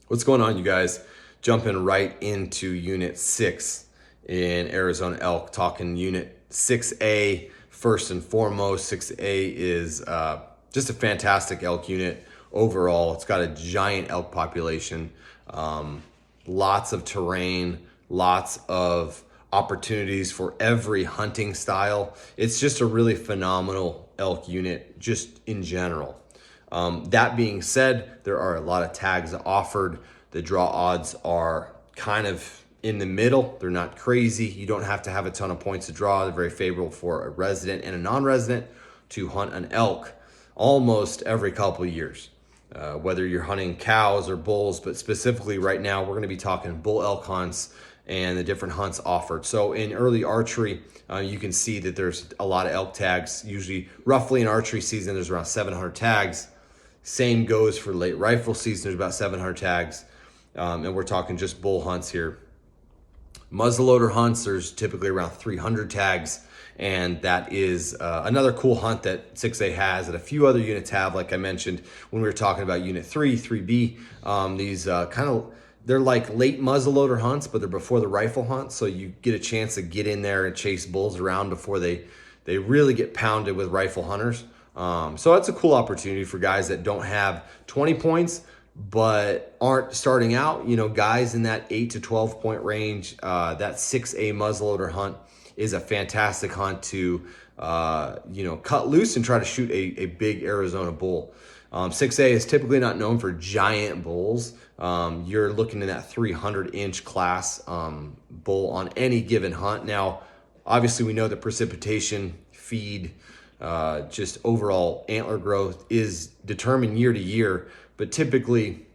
What's going on, you guys? Jumping right into Unit 6 in Arizona elk, talking Unit 6A first and foremost. 6A is just a fantastic elk unit overall. It's got a giant elk population, lots of terrain, lots of opportunities for every hunting style. It's just a really phenomenal elk unit just in general. That being said, there are a lot of tags offered. The draw odds are kind of in the middle. They're not crazy. You don't have to have a ton of points to draw. They're very favorable for a resident and a non-resident to hunt an elk almost every couple of years. Whether you're hunting cows or bulls, but specifically right now, we're going to be talking bull elk hunts and the different hunts offered. So in early archery, you can see that there's a lot of elk tags. Usually, roughly in archery season, there's around 700 tags. Same goes for late rifle season. There's about 700 tags. And we're talking just bull hunts here. Muzzleloader hunts, there's typically around 300 tags. And that is another cool hunt that 6A has that a few other units have. Like I mentioned when we were talking about Unit 3, 3B, these they're like late muzzleloader hunts, but they're before the rifle hunt. So you get a chance to get in there and chase bulls around before they really get pounded with rifle hunters. So that's a cool opportunity for guys that don't have 20 points, but aren't starting out. Guys in that 8 to 12 point range, that 6A muzzleloader hunt is a fantastic hunt to, cut loose and try to shoot a big Arizona bull. 6A is typically not known for giant bulls. You're looking in that 300-inch class bull on any given hunt. Now, obviously, we know that precipitation, feed, just overall antler growth is determined year to year. But typically,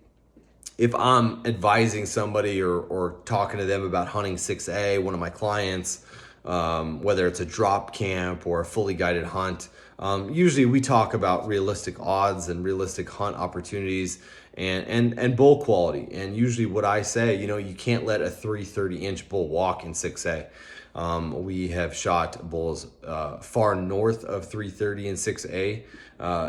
if I'm advising somebody or talking to them about hunting 6A, one of my clients, whether it's a drop camp or a fully guided hunt, usually we talk about realistic odds and realistic hunt opportunities and bull quality. And usually what I say, you can't let a 330-inch bull walk in 6A. We have shot bulls far north of 330 and 6A,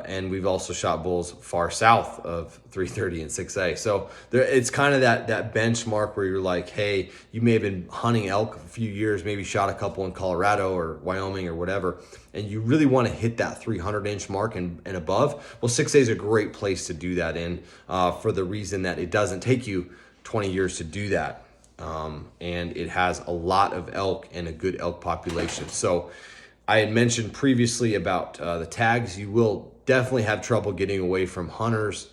and we've also shot bulls far south of 330 and 6A. So it's kind of that benchmark where you're like, hey, you may have been hunting elk a few years, maybe shot a couple in Colorado or Wyoming or whatever, and you really want to hit that 300-inch mark and above. Well, 6A is a great place to do that in for the reason that it doesn't take you 20 years to do that. And it has a lot of elk and a good elk population. So I had mentioned previously about the tags. You will definitely have trouble getting away from hunters.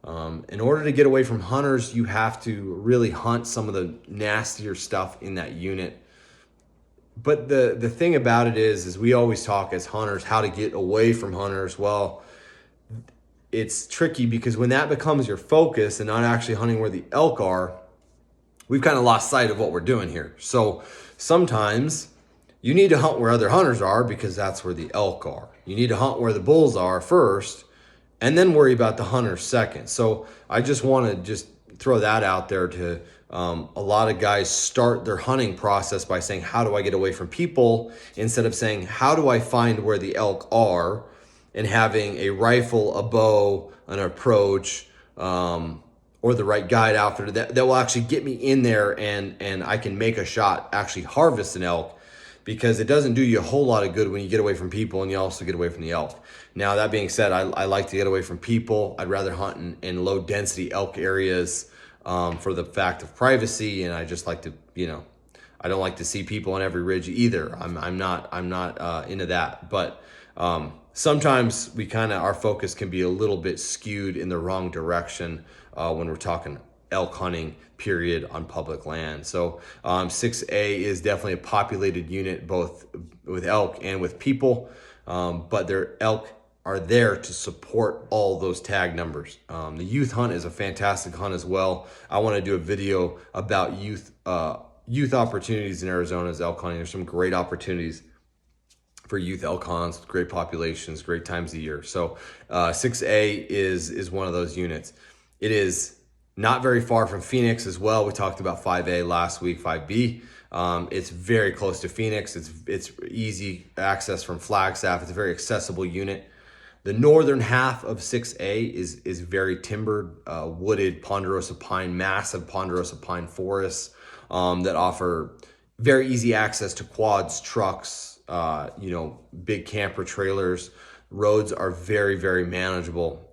In order to get away from hunters, you have to really hunt some of the nastier stuff in that unit. But the thing about it is we always talk as hunters how to get away from hunters. Well, it's tricky because when that becomes your focus and not actually hunting where the elk are, we've kind of lost sight of what we're doing here. So sometimes you need to hunt where other hunters are because that's where the elk are. You need to hunt where the bulls are first and then worry about the hunters second. So I just want to throw that out there to a lot of guys start their hunting process by saying, how do I get away from people? Instead of saying, how do I find where the elk are? And having a rifle, a bow, an approach, or the right guide outfitter that will actually get me in there and I can make a shot, actually harvest an elk, because it doesn't do you a whole lot of good when you get away from people and you also get away from the elk. Now, that being said, I like to get away from people. I'd rather hunt in low density elk areas for the fact of privacy, and I just like to, I don't like to see people on every ridge either. I'm not into that, but sometimes our focus can be a little bit skewed in the wrong direction when we're talking elk hunting, period, on public land. So 6A is definitely a populated unit, both with elk and with people, but their elk are there to support all those tag numbers. The youth hunt is a fantastic hunt as well. I want to do a video about youth opportunities in Arizona's elk hunting. There's some great opportunities for youth elk hunts, great populations, great times of year. So 6A is one of those units. It is not very far from Phoenix as well. We talked about 5A last week, 5B. It's very close to Phoenix. It's easy access from Flagstaff. It's a very accessible unit. The northern half of 6A is very timbered, wooded ponderosa pine, massive ponderosa pine forests that offer very easy access to quads, trucks, big camper trailers. Roads are very, very manageable.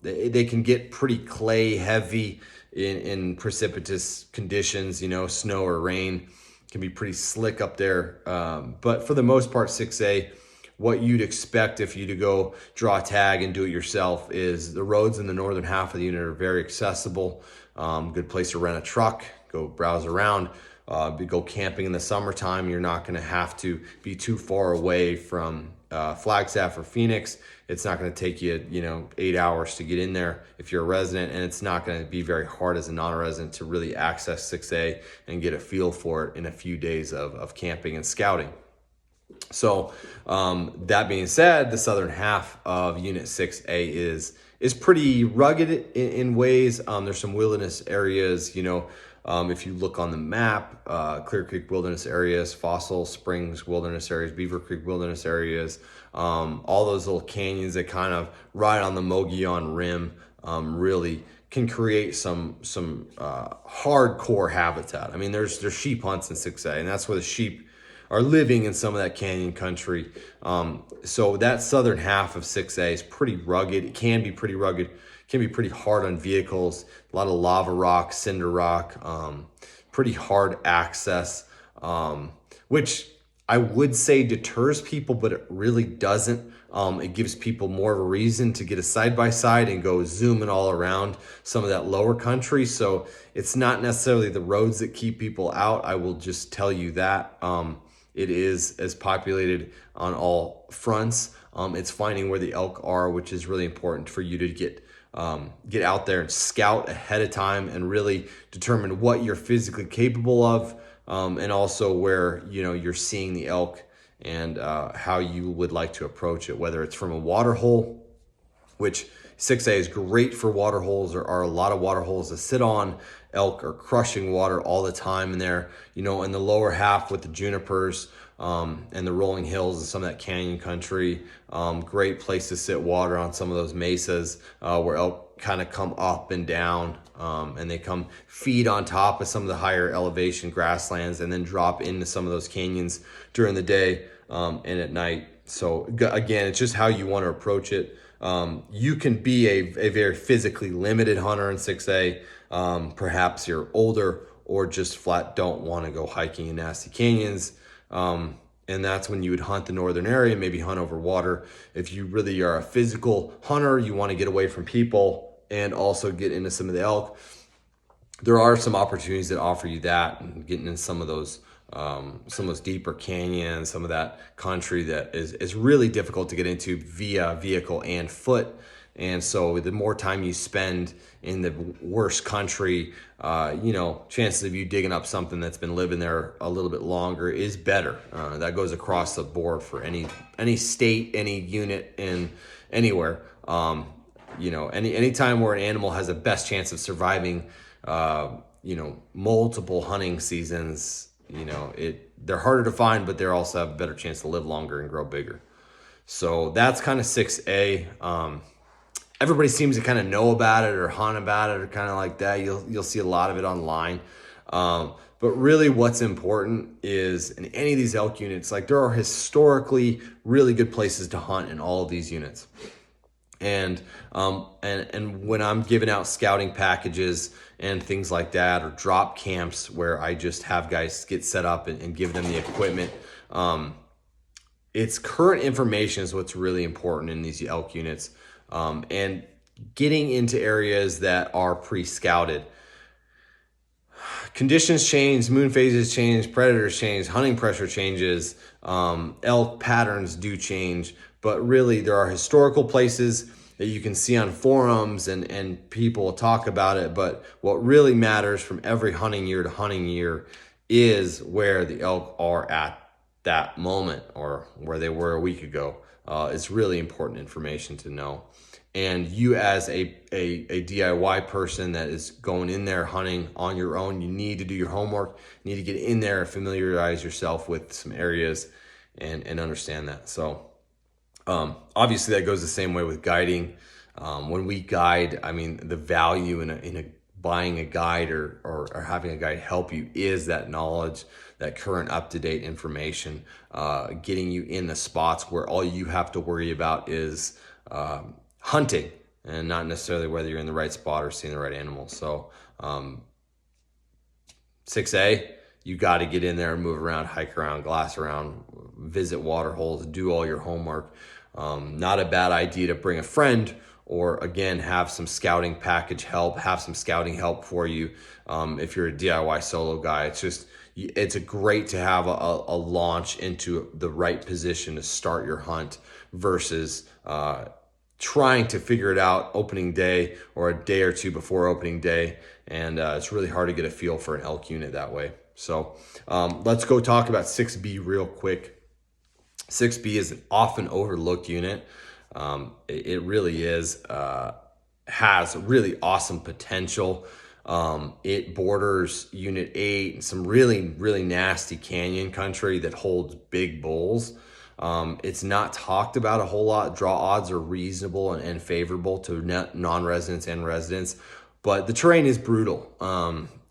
They can get pretty clay heavy in precipitous conditions, snow or rain can be pretty slick up there. But for the most part, 6A, what you'd expect if you to go draw a tag and do it yourself is the roads in the northern half of the unit are very accessible. Good place to rent a truck, go browse around, go camping in the summertime. You're not going to have to be too far away from Flagstaff or Phoenix. It's not going to take you, 8 hours to get in there if you're a resident, and it's not going to be very hard as a non-resident to really access 6A and get a feel for it in a few days of camping and scouting. So that being said, the southern half of Unit 6A is pretty rugged in ways. There's some wilderness areas, if you look on the map, Clear Creek Wilderness Areas, Fossil Springs Wilderness Areas, Beaver Creek Wilderness Areas, all those little canyons that kind of right on the Mogollon Rim really can create some hardcore habitat. I mean, there's sheep hunts in 6A, and that's where the sheep are living in some of that canyon country. So that southern half of 6A is pretty rugged. It can be pretty rugged, can be pretty hard on vehicles, a lot of lava rock, cinder rock, pretty hard access, which I would say deters people, but it really doesn't. It gives people more of a reason to get a side-by-side and go zooming all around some of that lower country. So it's not necessarily the roads that keep people out. I will just tell you that. It is as populated on all fronts. It's finding where the elk are, which is really important for you to get out there and scout ahead of time and really determine what you're physically capable of, and also where you're seeing the elk and how you would like to approach it, whether it's from a water hole, which 6A is great for water holes. There are a lot of water holes to sit on. Elk are crushing water all the time in there, in the lower half with the junipers and the rolling hills and some of that canyon country. Great place to sit water on some of those mesas where elk kind of come up and down, and they come feed on top of some of the higher elevation grasslands and then drop into some of those canyons during the day and at night. So again, it's just how you want to approach it. You can be a very physically limited hunter in 6A. Perhaps you're older or just flat don't want to go hiking in nasty canyons. And that's when you would hunt the northern area, maybe hunt over water. If you really are a physical hunter, you want to get away from people and also get into some of the elk. There are some opportunities that offer you that, and getting in some of those deeper canyons, some of that country that is really difficult to get into via vehicle and foot. And so the more time you spend in the worst country, chances of you digging up something that's been living there a little bit longer is better. That goes across the board for any state, any unit, in anywhere. Any time where an animal has a best chance of surviving, multiple hunting seasons, they're harder to find, but they also have a better chance to live longer and grow bigger. So that's kind of 6A. Everybody seems to kind of know about it or hunt about it or kind of like that. You'll see a lot of it online. But really what's important is in any of these elk units, like there are historically really good places to hunt in all of these units. And when I'm giving out scouting packages and things like that, or drop camps where I just have guys get set up and give them the equipment, it's current information is what's really important in these elk units. And getting into areas that are pre-scouted. Conditions change, moon phases change, predators change, hunting pressure changes, elk patterns do change, but really there are historical places that you can see on forums and people talk about it, but what really matters from every hunting year to hunting year is where the elk are at that moment or where they were a week ago. It's really important information to know. And you as a DIY person that is going in there hunting on your own, you need to do your homework, you need to get in there and familiarize yourself with some areas and understand that. So Obviously, that goes the same way with guiding. When we guide, I mean, the value in a buying a guide or having a guide help you is that knowledge, that current up-to-date information, getting you in the spots where all you have to worry about is hunting and not necessarily whether you're in the right spot or seeing the right animal. So 6A, you got to get in there and move around, hike around, glass around, visit water holes, do all your homework. Not a bad idea to bring a friend or, again, have some scouting package help, have some scouting help for you. If you're a DIY solo guy, it's a great to have a launch into the right position to start your hunt versus trying to figure it out opening day or a day or two before opening day. And it's really hard to get a feel for an elk unit that way. So let's go talk about 6B real quick. 6B is an often overlooked unit. It really is, has really awesome potential. It borders Unit 8 and some really, really nasty canyon country that holds big bulls. It's not talked about a whole lot. Draw odds are reasonable and favorable to non-residents and residents, but the terrain is brutal.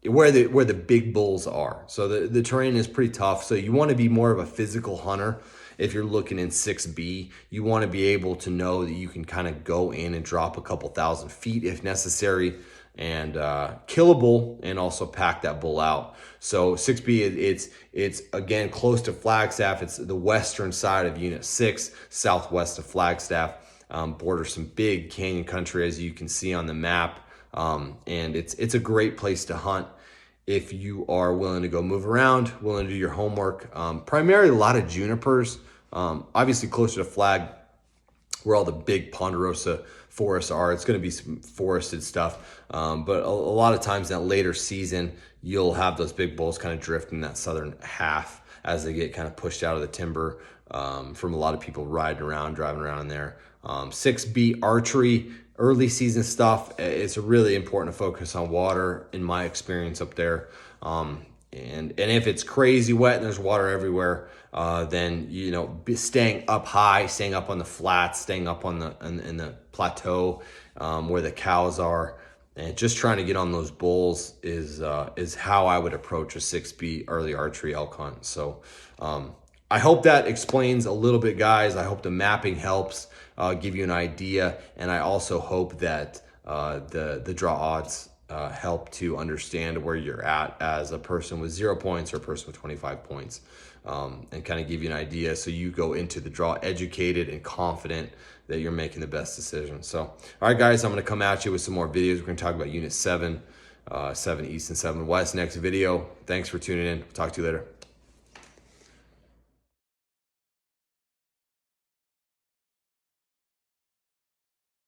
Where the big bulls are. So the terrain is pretty tough. So you want to be more of a physical hunter. If you're looking in 6B, you want to be able to know that you can kind of go in and drop a couple thousand feet if necessary and kill a bull and also pack that bull out. So 6B, it's again close to Flagstaff. It's the western side of Unit 6, southwest of Flagstaff. Borders some big canyon country, as you can see on the map. And it's a great place to hunt if you are willing to go move around, willing to do your homework. Primarily a lot of junipers, obviously closer to Flag, where all the big ponderosa forests are. It's going to be some forested stuff, but a lot of times in that later season, you'll have those big bulls kind of drift in that southern half as they get kind of pushed out of the timber from a lot of people riding around, driving around in there. 6B archery, early season stuff. It's really important to focus on water, in my experience up there. And if it's crazy wet and there's water everywhere, then staying up high, staying up on the flats, staying up on in the plateau where the cows are, and just trying to get on those bulls is how I would approach a 6B early archery elk hunt. So I hope that explains a little bit, guys. I hope the mapping helps give you an idea, and I also hope that the draw odds help to understand where you're at as a person with 0 points or a person with 25 points, and kind of give you an idea so you go into the draw educated and confident that you're making the best decision. So, all right, guys, I'm going to come at you with some more videos. We're going to talk about Unit 7, 7 East and 7 West next video. Thanks for tuning in. Talk to you later.